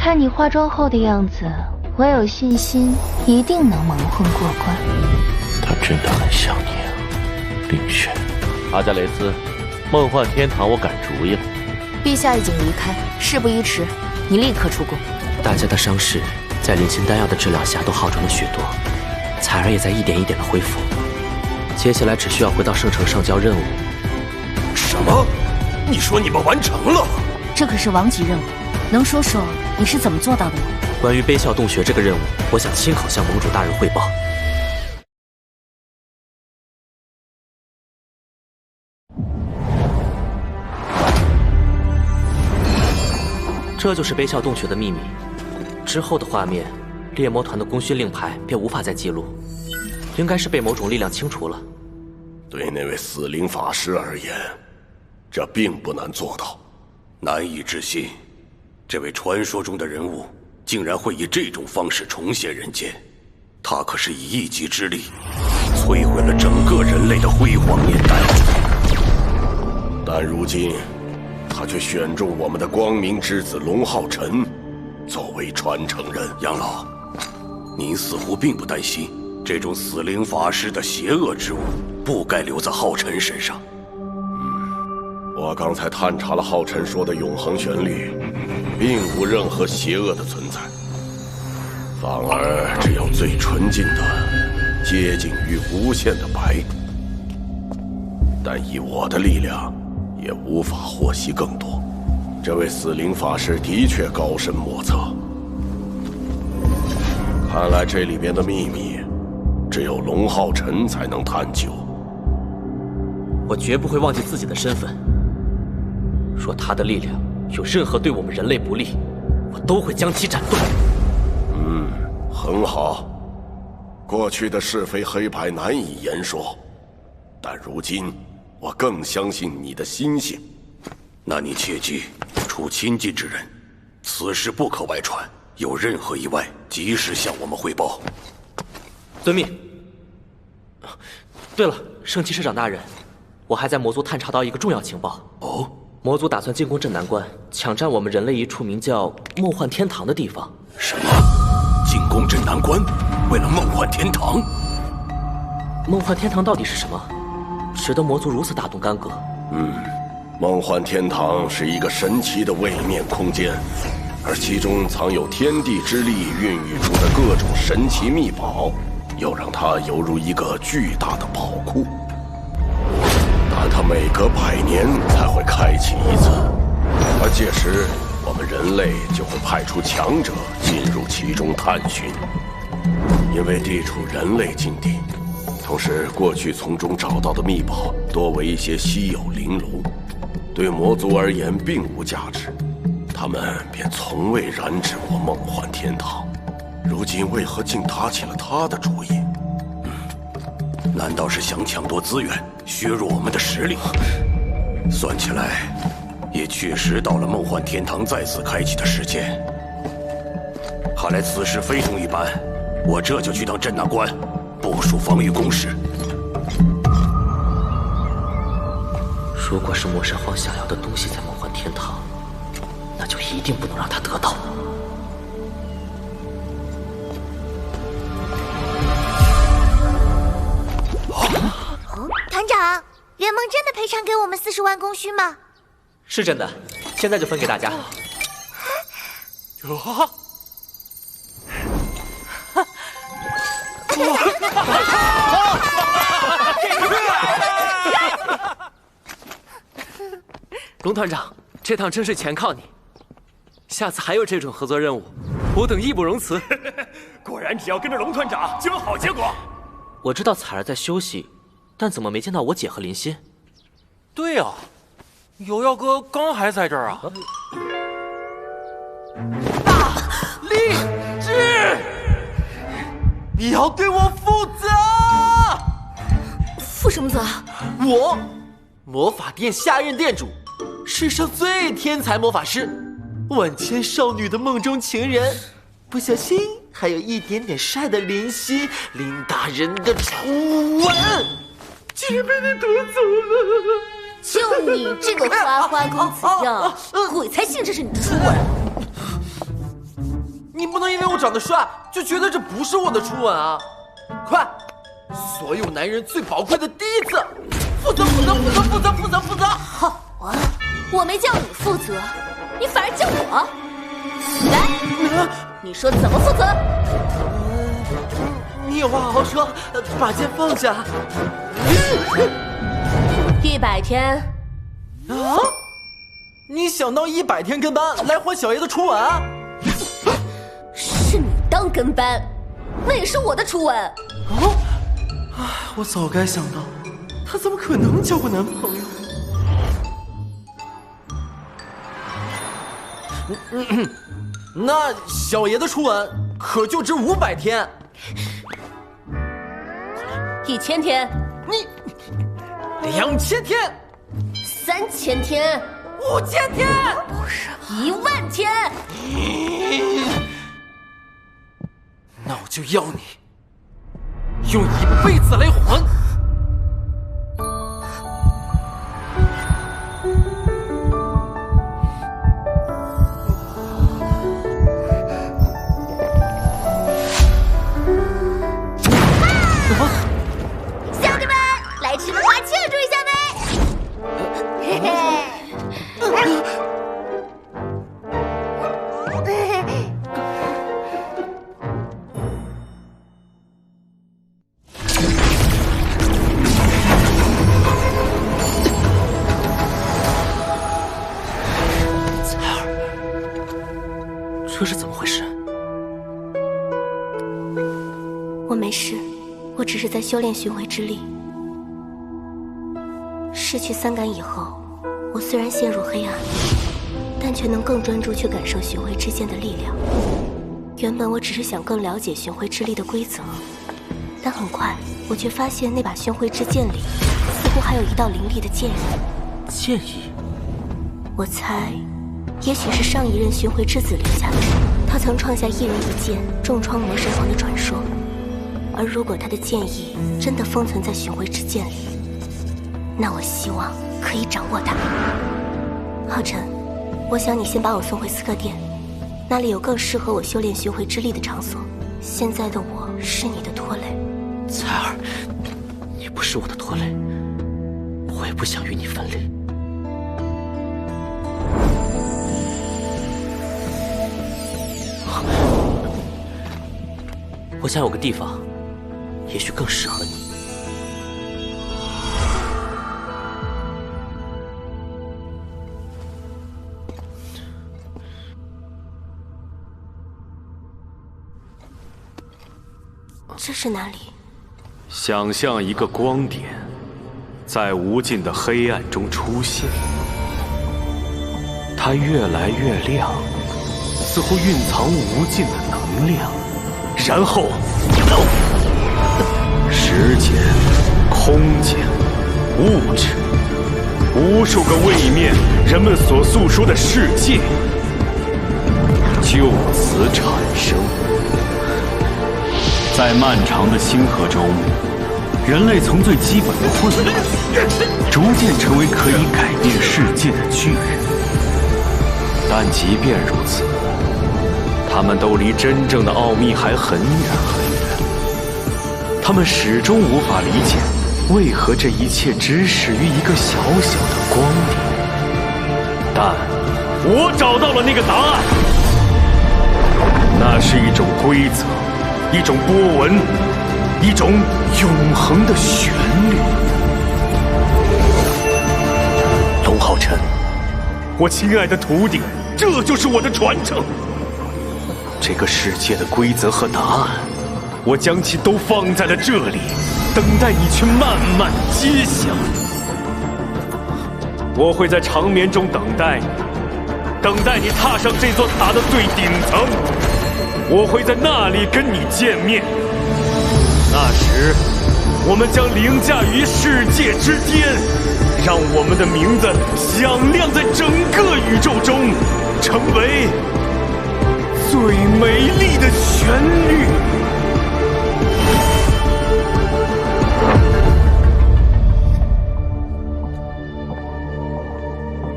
看你化妆后的样子，我有信心一定能蒙混过关。他真的很想你啊，凌轩。阿加雷斯，梦幻天堂我改主意了。陛下已经离开，事不宜迟，你立刻出宫。大家的伤势在灵心丹药的治疗下都好转了许多，彩儿也在一点一点的恢复。接下来只需要回到圣城上交任务。什么？你说你们完成了？这可是王级任务，能说说你是怎么做到的吗？关于悲啸洞穴这个任务，我想亲口向盟主大人汇报。这就是悲啸洞穴的秘密。之后的画面，猎魔团的功勋令牌便无法再记录，应该是被某种力量清除了。对那位死灵法师而言，这并不难做到。难以置信，这位传说中的人物竟然会以这种方式重现人间。他可是以一己之力摧毁了整个人类的辉煌年代。但如今，他却选中我们的光明之子龙浩辰作为传承人。杨老，您似乎并不担心这种死灵法师的邪恶之物不该留在浩辰身上。我刚才探查了浩辰说的永恒旋律，并无任何邪恶的存在，反而只有最纯净的、接近于无限的白。但以我的力量，也无法获悉更多。这位死灵法师的确高深莫测，看来这里边的秘密，只有龙浩辰才能探究。我绝不会忘记自己的身份。若他的力量有任何对我们人类不利，我都会将其斩断。很好。过去的是非黑白难以言说，但如今我更相信你的心性。那你切记，除亲近之人，此事不可外传。有任何意外，及时向我们汇报。遵命。对了，圣骑士长大人，我还在魔族探查到一个重要情报。哦，魔族打算进攻镇南关，抢占我们人类一处名叫梦幻天堂的地方。什么？进攻镇南关？为了梦幻天堂？梦幻天堂到底是什么？使得魔族如此大动干戈？梦幻天堂是一个神奇的位面空间，而其中藏有天地之力孕育出的各种神奇秘宝，又让它犹如一个巨大的宝库。但它每隔100年才会开启一次，而届时我们人类就会派出强者进入其中探寻。因为地处人类境地，同时过去从中找到的秘宝多为一些稀有玲珑，对魔族而言并无价值，他们便从未染指过梦幻天堂。如今为何竟打起了他的主意？难道是想抢夺资源，削弱我们的实力？算起来，也确实到了梦幻天堂再次开启的时间。看来此事非同一般，我这就去到镇南关，部署防御工事。如果是魔神皇想要的东西在梦幻天堂，那就一定不能让他得到。团长，联盟真的赔偿给我们40万功勋吗？是真的，现在就分给大家。龙团长，这趟真是全靠你。下次还有这种合作任务，我等义不容辞。果然，只要跟着龙团长就有好结果。我知道彩儿在休息，但怎么没见到我姐和林欣？对呀，有耀哥刚还在这儿啊。大力志，你要对我负责。负什么责？我，魔法店下任店主，世上最天才魔法师，万千少女的梦中情人，不小心还有一点点帅的林夕，林大人的初吻，竟然被你夺走了。就你这个花花公子样，鬼才信这是你的初吻。你不能因为我长得帅就觉得这不是我的初吻啊！快，所有男人最宝贵的第一次，负责！好啊，我没叫你负责，你反而叫我。来，你说怎么负责？你有话好好说，把剑放下。100天。啊！你想到100天跟班来还小爷的初吻？是你当跟班，那也是我的初吻。哦，我早该想到，他怎么可能交过男朋友？那小爷的初吻可就值500天。1000天，你2000天，3000天，5000天，不是10000天。那我就要你用1辈子来还。兄弟们，来吃个花庆祝一下呗！嘿嘿。这是怎么回事？我没事，我只是在修炼寻回之力。失去3感以后，我虽然陷入黑暗，但却能更专注去感受寻回之剑的力量。原本我只是想更了解寻回之力的规则，但很快我却发现那把寻回之剑里似乎还有一道凌厉的剑意。剑意？我猜也许是上一任寻回之子留下的，他曾创下1人1剑重创魔神皇的传说。而如果他的剑意真的封存在寻回之剑里，那我希望可以掌握它。浩辰，我想你先把我送回刺客殿，那里有更适合我修炼寻回之力的场所。现在的我是你的拖累。彩儿，你不是我的拖累，我也不想与你分离。我想有个地方，也许更适合你。这是哪里？想象一个光点，在无尽的黑暗中出现，它越来越亮，似乎蕴藏无尽的能量。然后，时间、空间、物质，无数个位面，人们所诉说的世界，就此产生。在漫长的星河中，人类从最基本的混乱，逐渐成为可以改变世界的巨人。但即便如此，他们都离真正的奥秘还很远很远。他们始终无法理解，为何这一切只始于一个小小的光点。但我找到了那个答案，那是一种规则，一种波纹，一种永恒的旋律。龙浩辰，我亲爱的徒弟，这就是我的传承。这个世界的规则和答案，我将其都放在了这里，等待你去慢慢揭晓。我会在长眠中等待你，等待你踏上这座塔的最顶层。我会在那里跟你见面，那时我们将凌驾于世界之巅，让我们的名字响亮在整个宇宙中，成为最美丽的旋律。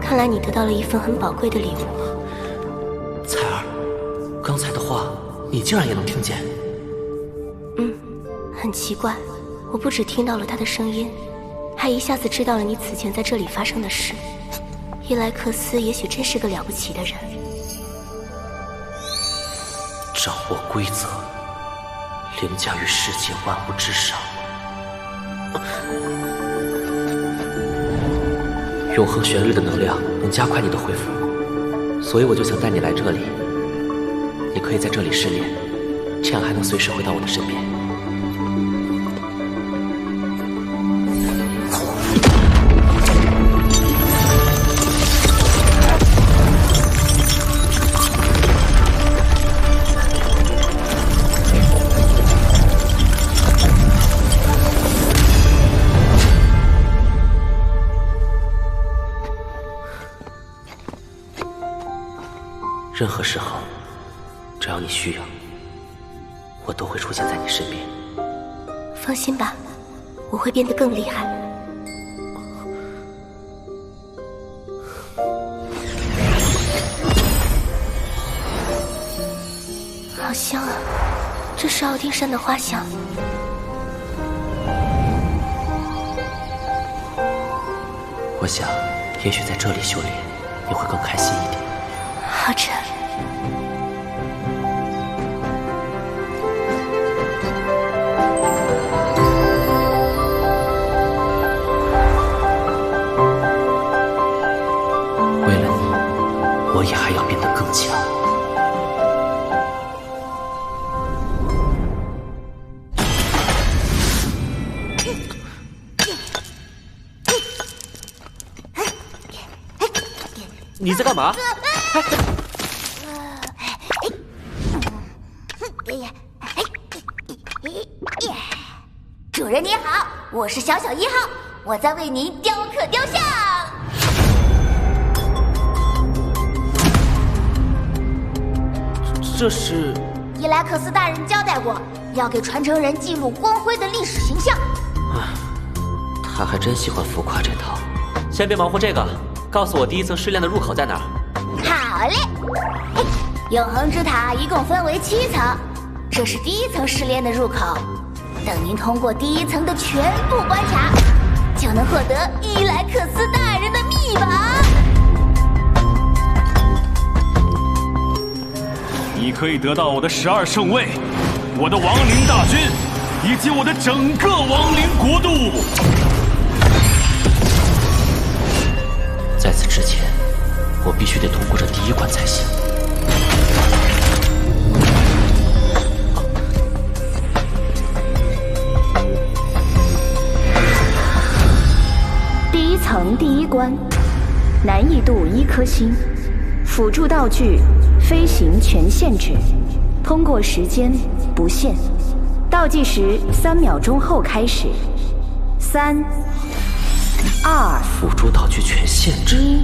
看来你得到了一份很宝贵的礼物。彩儿，刚才的话你竟然也能听见？很奇怪，我不只听到了他的声音，还一下子知道了你此前在这里发生的事。伊莱克斯也许真是个了不起的人。掌握规则，凌驾于世界万物之上。永恒旋律的能量能加快你的恢复，所以我就想带你来这里。你可以在这里试炼，这样还能随时回到我的身边。任何时候，只要你需要，我都会出现在你身边。放心吧，我会变得更厉害。好香啊，这是奥丁山的花香。我想，也许在这里修炼，你会更开心一点。好沉。为了你，我也还要变得更强。你在干嘛？主人您好，我是小小1号，我在为您雕刻雕像。这是伊莱克斯大人交代过，要给传承人记录光辉的历史形象。他还真喜欢浮夸这套。先别忙活这个，告诉我第一层试炼的入口在哪儿。好嘞，永恒之塔一共分为7层，这是第1层试炼的入口。等您通过第1层的全部关卡，就能获得伊莱克斯大人的秘宝。你可以得到我的12圣位，我的亡灵大军，以及我的整个亡灵国度。在此之前，我必须得通过这第1关才行。第1层第1关，难易度1颗星，辅助道具飞行全限制，通过时间不限，倒计时3秒钟后开始。3、2，辅助道具全限制。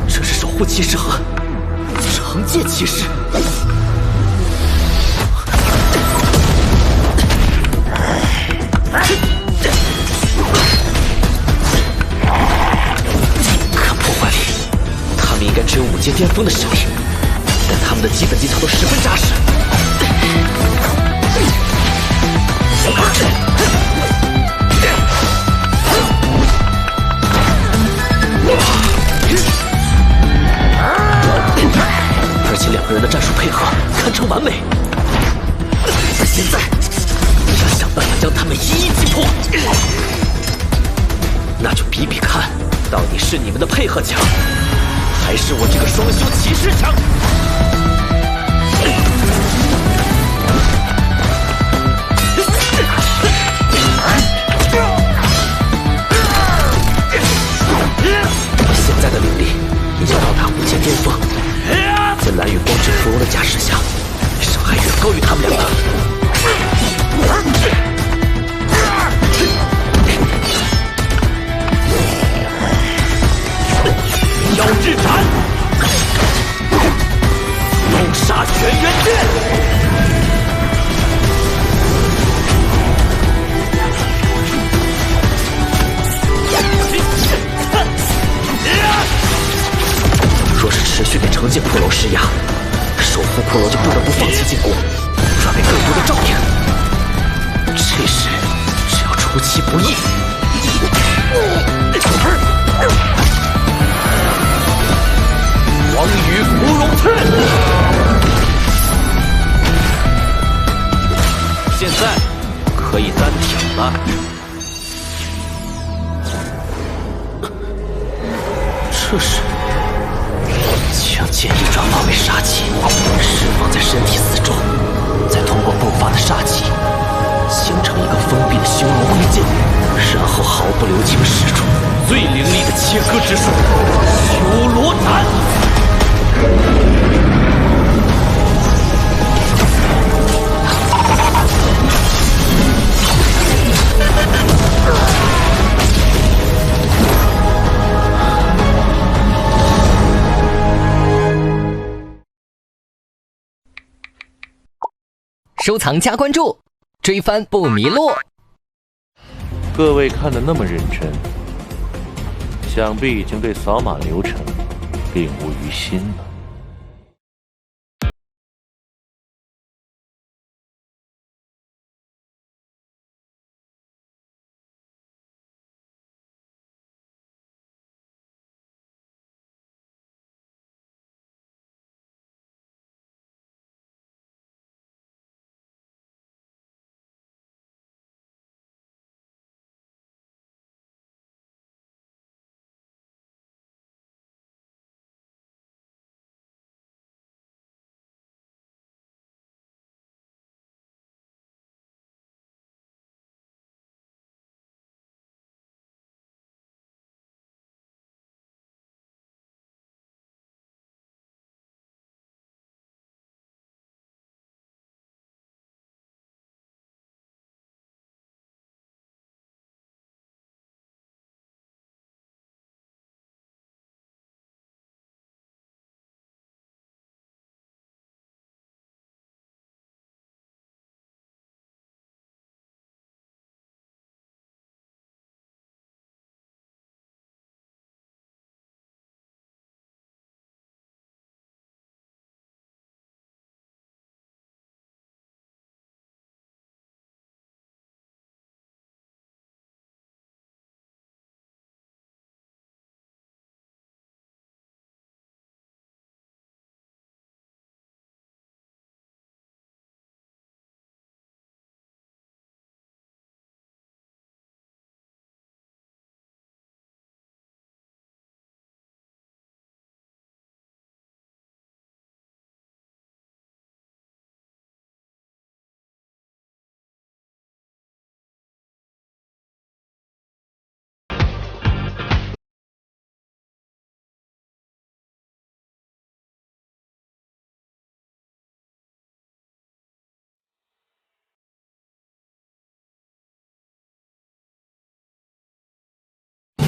这是守护骑士和惩戒骑士。看破坏力，他们应该只有5阶巅峰的实力，但他们的基本技巧都十分扎实。而且2个人的战术配合堪称完美。现在要想办法将他们一一击破，那就比比看，到底是你们的配合强，还是我这个双修骑士强。现在的灵力已经到达5阶巅峰，在蓝与光之芙蓉的加持下，伤害远高于他们2个。妖日斩，龙煞全元剑。若是迟施压，守护骷髅就不得不放弃进攻，准备更多的照应。这时只要出其不意，黄羽芙蓉刺，现在可以暂停了。这是将剑意转化为杀气，释放在身体四周，再通过迸发的杀气形成一个封闭的修罗归剑，然后毫不留情使出最凌厉的切割之术——修罗斩。收藏加关注，追番不迷路。各位看得那么认真，想必已经对扫码流程领悟于心了。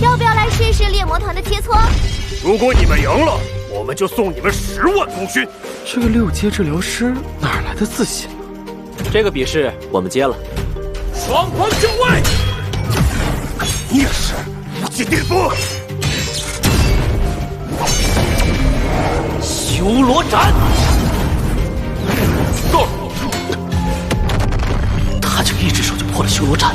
要不要来试试猎魔团的切磋？如果你们赢了，我们就送你们10万功勋。这个6阶治疗师哪来的自信？这个比试我们接了。双方就位，孽使无极巅峰，修罗斩。够了，他就一只手就破了修罗斩。